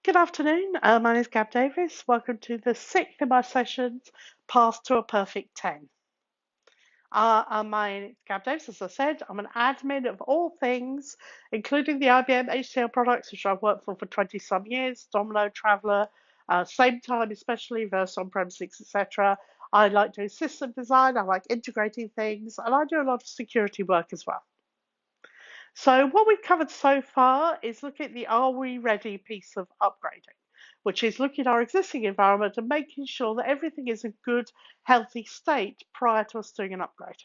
Good afternoon. My name is Gab Davis. Welcome to the sixth in my sessions, Path to a Perfect 10. My name is Gab Davis, as I said. I'm an admin of all things, including the IBM HCL products, which I've worked for 20 some years, Domino, Traveller, Sametime especially, Verse on-premises, etc. I like doing system design, I like integrating things, and I do a lot of security work as well. So what we've covered so far is looking at the are we ready piece of upgrading, which is looking at our existing environment and making sure that everything is in good, healthy state prior to us doing an upgrade.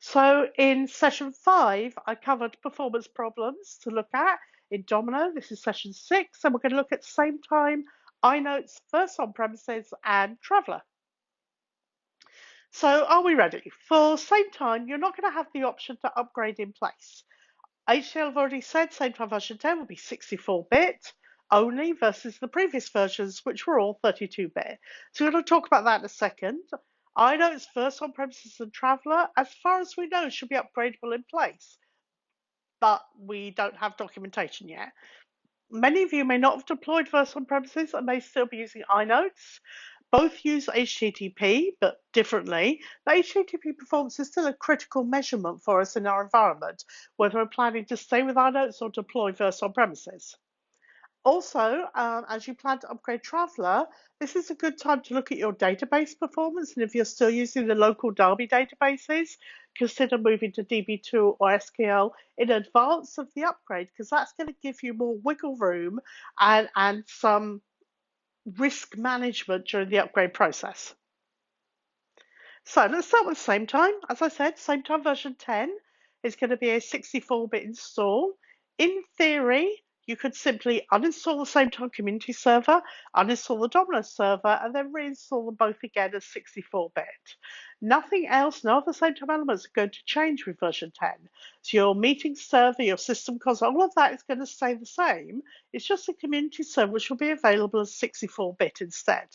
So in session 5, I covered performance problems to look at in Domino. This is session 6, and we're going to look at Sametime, iNotes, First on Premises, and Traveller. So are we ready? For Sametime, you're not going to have the option to upgrade in place. HCL have already said Sametime version 10 will be 64-bit only versus the previous versions, which were all 32-bit. So we're going to talk about that in a second. I know it's first on premises and Traveller, as far as we know, should be upgradable in place, but we don't have documentation yet. Many of you may not have deployed Verse on premises and may still be using iNotes. Both use HTTP, but differently. But HTTP performance is still a critical measurement for us in our environment, whether we're planning to stay with iNotes or deploy Verse on premises. Also, as you plan to upgrade Traveller, this is a good time to look at your database performance. And if you're still using the local Derby databases, consider moving to DB2 or SQL in advance of the upgrade, because that's going to give you more wiggle room and some risk management during the upgrade process. So let's start with Sametime. As I said, Sametime version 10 is going to be a 64-bit install. In theory, you could simply uninstall the Sametime community server, uninstall the Domino server, and then reinstall them both again as 64-bit. Nothing else, no other Sametime elements are going to change with version 10. So your meeting server, your system console, all of that is going to stay the same. It's just the community server which will be available as 64-bit instead.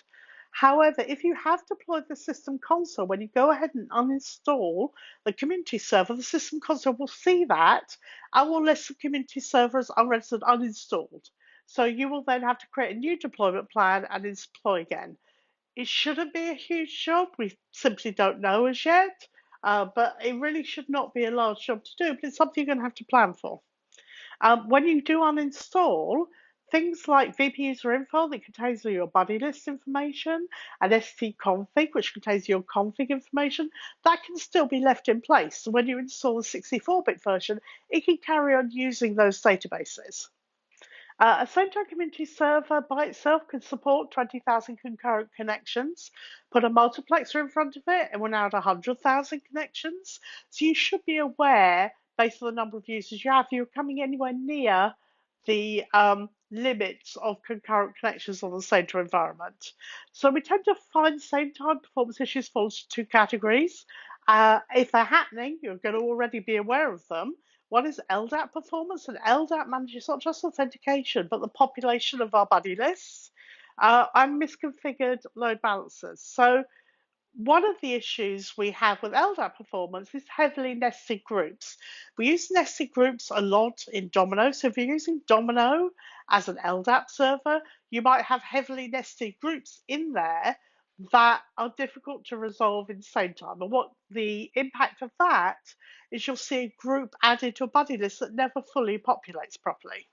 However, if you have deployed the system console, when you go ahead and uninstall the community server, the system console will see that and will list the community server as unregistered uninstalled. So you will then have to create a new deployment plan and deploy again. It shouldn't be a huge job. We simply don't know as yet, but it really should not be a large job to do, but it's something you're going to have to plan for. When you do uninstall, things like VP user info that contains all your buddy list information and stconfig, which contains your config information, that can still be left in place. So when you install the 64-bit version, it can carry on using those databases. A Sametime community server by itself can support 20,000 concurrent connections. Put a multiplexer in front of it, and we're now at 100,000 connections. So you should be aware, based on the number of users you have, you're coming anywhere near the limits of concurrent connections on the Sametime environment. So we tend to find Sametime performance issues fall into two categories. If they're happening, you're going to already be aware of them. One is LDAP performance, and LDAP manages not just authentication, but the population of our buddy lists and misconfigured load balancers. So one of the issues we have with LDAP performance is heavily nested groups. We use nested groups a lot in Domino. So if you're using Domino as an LDAP server, you might have heavily nested groups in there that are difficult to resolve in Sametime. And what the impact of that is, you'll see a group added to a buddy list that never fully populates properly.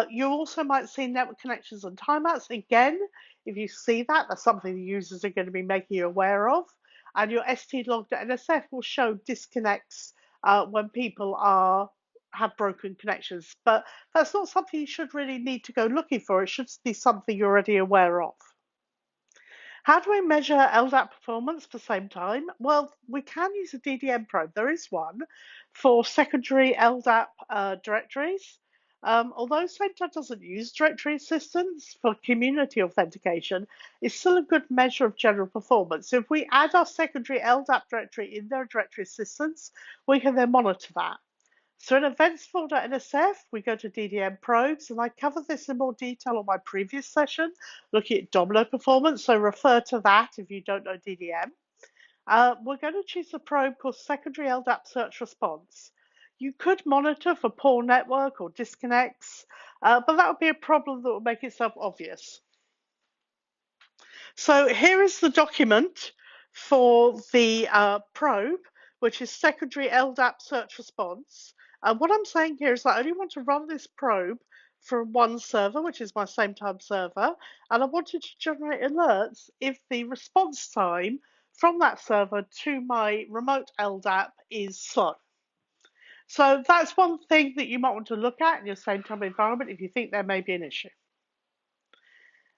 You also might see network connections and timeouts. Again, if you see that, that's something the users are going to be making you aware of. And your stlog.nsf will show disconnects when people have broken connections. But that's not something you should really need to go looking for. It should be something you're already aware of. How do we measure LDAP performance for Sametime? Well, we can use a DDM probe. There is one for secondary LDAP directories. Although Sametime doesn't use directory assistance for community authentication, it's still a good measure of general performance. So if we add our secondary LDAP directory in their directory assistance, we can then monitor that. So in events folder.nsf, we go to DDM probes, and I covered this in more detail on my previous session, looking at Domino performance, so refer to that if you don't know DDM. We're going to choose a probe called secondary LDAP search response. You could monitor for poor network or disconnects. but that would be a problem that would make itself obvious. So here is the document for the probe, which is secondary LDAP search response. And what I'm saying here is that I only want to run this probe from one server, which is my Sametime server, and I wanted to generate alerts if the response time from that server to my remote LDAP is slow. So that's one thing that you might want to look at in your Sametime environment if you think there may be an issue.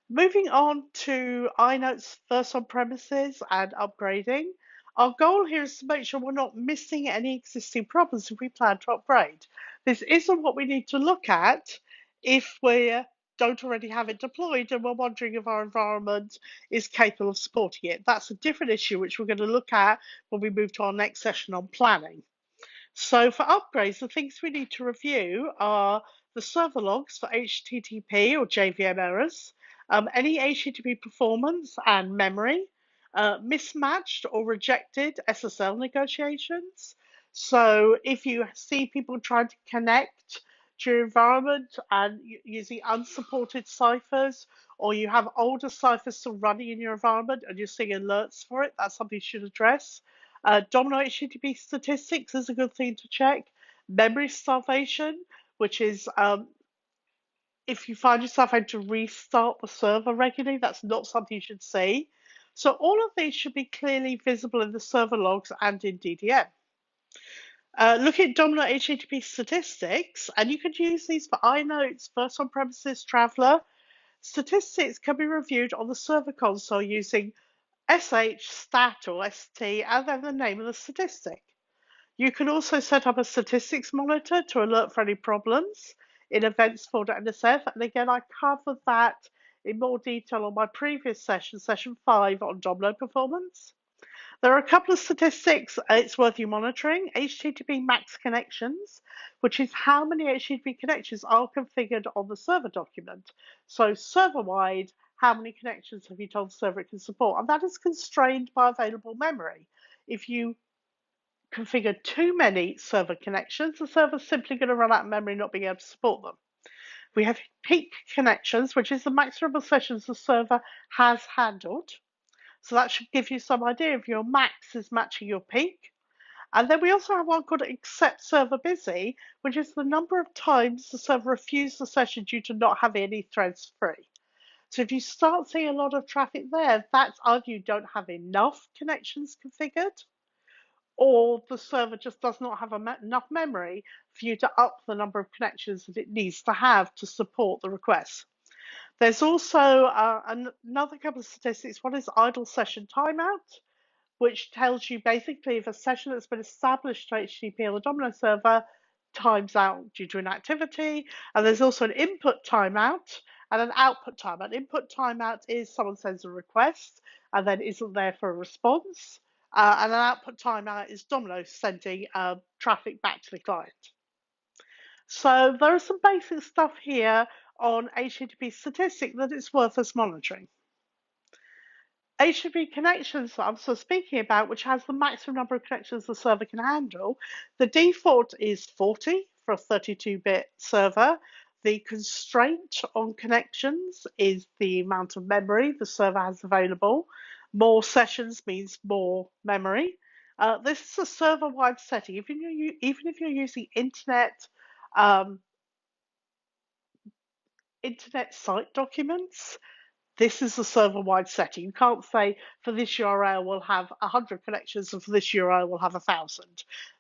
Moving on to iNotes first on premises and upgrading. Our goal here is to make sure we're not missing any existing problems if we plan to upgrade. This isn't what we need to look at if we don't already have it deployed and we're wondering if our environment is capable of supporting it. That's a different issue which we're going to look at when we move to our next session on planning. So for upgrades, the things we need to review are the server logs for HTTP or JVM errors, any HTTP performance and memory, mismatched or rejected SSL negotiations. So if you see people trying to connect to your environment and using unsupported ciphers, or you have older ciphers still running in your environment and you're seeing alerts for it, that's something you should address. Domino HTTP statistics is a good thing to check. Memory starvation, which is if you find yourself having to restart the server regularly, that's not something you should see. So all of these should be clearly visible in the server logs and in DDM. Look at Domino HTTP statistics, and you could use these for iNotes, First on Premises, Traveler. Statistics can be reviewed on the server console using sh, stat, or st, and then the name of the statistic. You can also set up a statistics monitor to alert for any problems in events folder NSF. And again, I covered that in more detail on my previous session, session 5 on Domino performance. There are a couple of statistics it's worth you monitoring. HTTP max connections, which is how many HTTP connections are configured on the server document. So server-wide, how many connections have you told the server it can support? And that is constrained by available memory. If you configure too many server connections, the server's simply going to run out of memory, not being able to support them. We have peak connections, which is the maximum of sessions the server has handled. So that should give you some idea if your max is matching your peak. And then we also have one called accept server busy, which is the number of times the server refused the session due to not having any threads free. So if you start seeing a lot of traffic there, that's either you don't have enough connections configured, or the server just does not have enough memory for you to up the number of connections that it needs to have to support the request. There's also another couple of statistics. One is idle session timeout, which tells you basically if a session that's been established to HTTP on the Domino server times out due to inactivity. And there's also an input timeout and an output timeout. Input timeout is someone sends a request and then isn't there for a response. And an output timeout is Domino sending traffic back to the client. So there is some basic stuff here on HTTP statistic that it's worth us monitoring. HTTP connections that I'm still speaking about, which has the maximum number of connections the server can handle, the default is 40 for a 32-bit server. The constraint on connections is the amount of memory the server has available. More sessions means more memory. This is a server-wide setting. Even if you're using internet site documents, this is a server-wide setting. You can't say for this URL we'll have 100 connections and for this URL we'll have 1,000.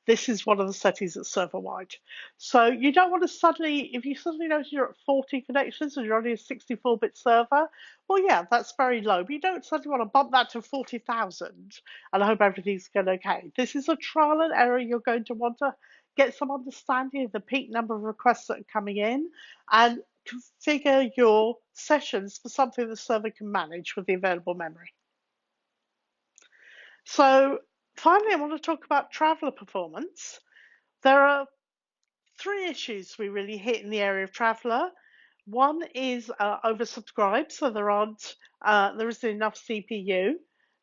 This is one of the settings that's server-wide. So you don't want to suddenly, if you suddenly notice you're at 40 connections and you're only a 64-bit server, well, yeah, that's very low. But you don't suddenly want to bump that to 40,000 and I hope everything's going okay. This is a trial and error. You're going to want to get some understanding of the peak number of requests that are coming in and configure your sessions for something the server can manage with the available memory. So finally, I want to talk about Traveler performance. There are 3 issues we really hit in the area of Traveler. One is oversubscribed, so there isn't enough CPU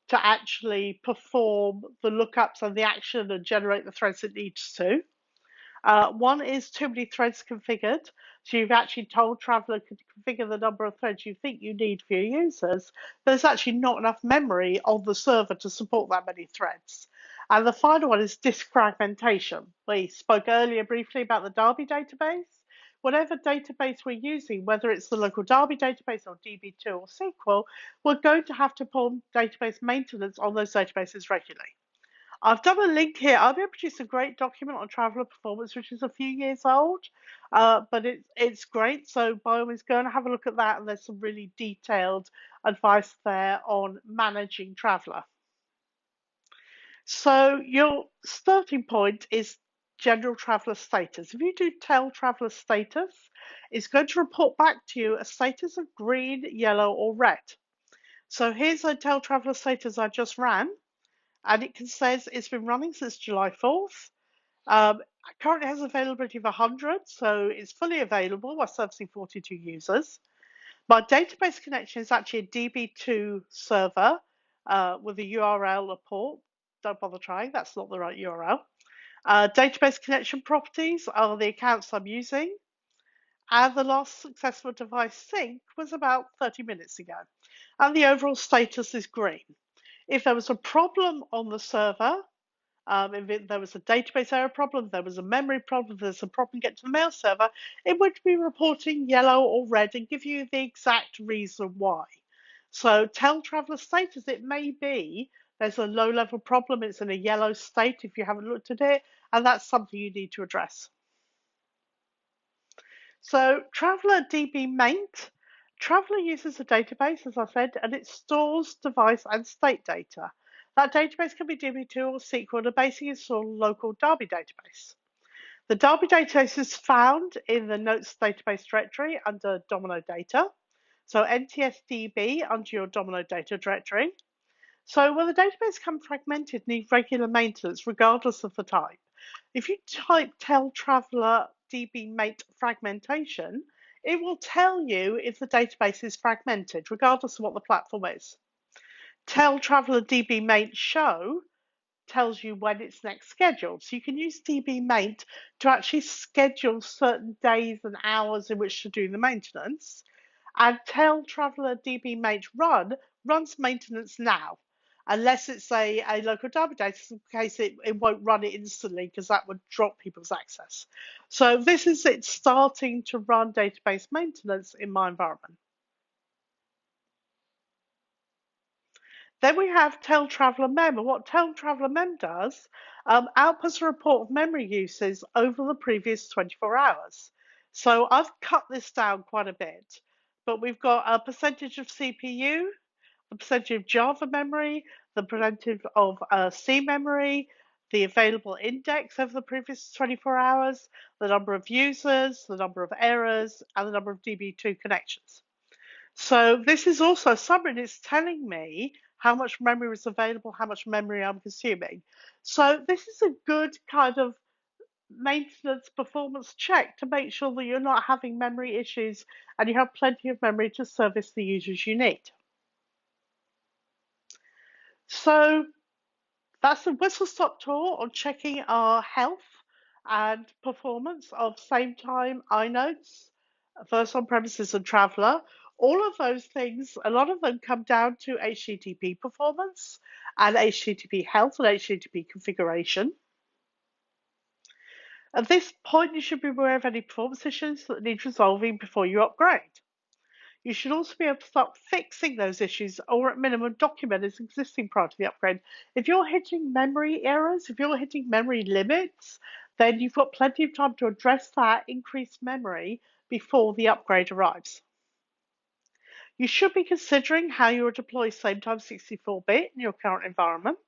to actually perform the lookups and the action and generate the threads it needs to. One is too many threads configured. So you've actually told Traveler to configure the number of threads you think you need for your users. There's actually not enough memory on the server to support that many threads. And the final one is disk fragmentation. We spoke earlier briefly about the Derby database. Whatever database we're using, whether it's the local Derby database or DB2 or SQL, we're going to have to perform database maintenance on those databases regularly. I've done a link here. IBM produced a great document on Traveller performance, which is a few years old, but it's great. So by all means, go and have a look at that. And there's some really detailed advice there on managing Traveller. So your starting point is general Traveller status. If you do tell Traveller status, it's going to report back to you a status of green, yellow, or red. So here's a tell Traveller status I just ran. And it says it's been running since July 4th. Currently has availability of 100, so it's fully available while servicing 42 users. My database connection is actually a DB2 server with a URL or port. Don't bother trying, that's not the right URL. Database connection properties are the accounts I'm using. And the last successful device sync was about 30 minutes ago. And the overall status is green. If there was a problem on the server, if there was a database error problem, there was a memory problem, there's a problem getting to the mail server, it would be reporting yellow or red and give you the exact reason why. So tell Traveller status, it may be there's a low-level problem, it's in a yellow state if you haven't looked at it, and that's something you need to address. So Traveller DB maint. Traveller uses a database, as I said, and it stores device and state data. That database can be DB2 or SQL, and the basic is stored in a local Derby database. The Derby database is found in the Notes database directory under Domino Data. So NTSDB under your Domino Data directory. So when the database becomes fragmented, need regular maintenance regardless of the type. If you type tell Traveller DB maint fragmentation, it will tell you if the database is fragmented, regardless of what the platform is. Tell Traveller DB maint show tells you when it's next scheduled. So you can use DB maint to actually schedule certain days and hours in which to do the maintenance. And tell Traveller DB maint runs maintenance now. Unless it's a local database, in case it won't run it instantly because that would drop people's access. So this is it starting to run database maintenance in my environment. Then we have Tell Traveller Mem, and what Tell Traveller Mem does, outputs a report of memory uses over the previous 24 hours. So I've cut this down quite a bit, but we've got a percentage of CPU, the percentage of Java memory, the percentage of C memory, the available index over the previous 24 hours, the number of users, the number of errors, and the number of DB2 connections. So this is also a summary. It's telling me how much memory is available, how much memory I'm consuming. So this is a good kind of maintenance performance check to make sure that you're not having memory issues and you have plenty of memory to service the users you need. So that's a whistle-stop tour on checking our health and performance of Sametime, iNotes, First on Premises and Traveller. All of those things, a lot of them come down to HTTP performance and HTTP health and HTTP configuration. At this point, you should be aware of any performance issues that need resolving before you upgrade. You should also be able to start fixing those issues or at minimum document as existing prior to the upgrade. If you're hitting memory errors, if you're hitting memory limits, then you've got plenty of time to address that increased memory before the upgrade arrives. You should be considering how you will deploy Sametime 64-bit in your current environment.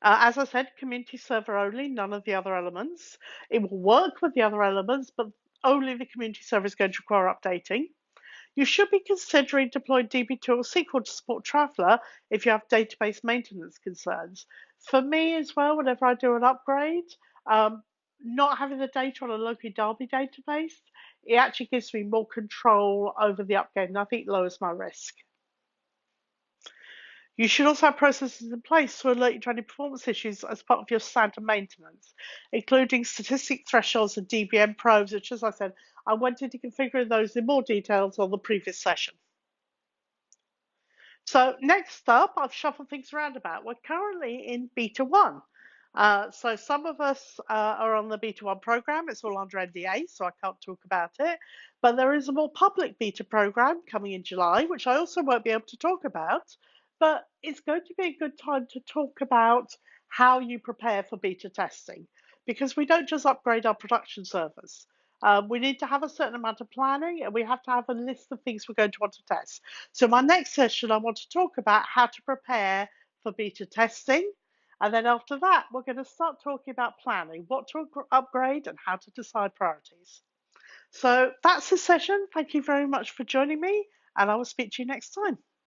As I said, community server only, none of the other elements. It will work with the other elements, but only the community server is going to require updating. You should be considering deploying DB2 or SQL to support Traveller if you have database maintenance concerns. For me as well, whenever I do an upgrade, not having the data on a local Derby database, it actually gives me more control over the upgrade and I think lowers my risk. You should also have processes in place to alert you to any performance issues as part of your standard maintenance, including statistic thresholds and DBM probes, which, as I said, I went into configuring those in more details on the previous session. So next up, I've shuffled things around a bit. We're currently in beta 1. So some of us are on the beta 1 program. It's all under NDA, so I can't talk about it. But there is a more public beta program coming in July, which I also won't be able to talk about. But it's going to be a good time to talk about how you prepare for beta testing, because we don't just upgrade our production servers. We need to have a certain amount of planning, and we have to have a list of things we're going to want to test. So my next session, I want to talk about how to prepare for beta testing. And then after that, we're going to start talking about planning, what to upgrade and how to decide priorities. So that's the session. Thank you very much for joining me, and I will speak to you next time.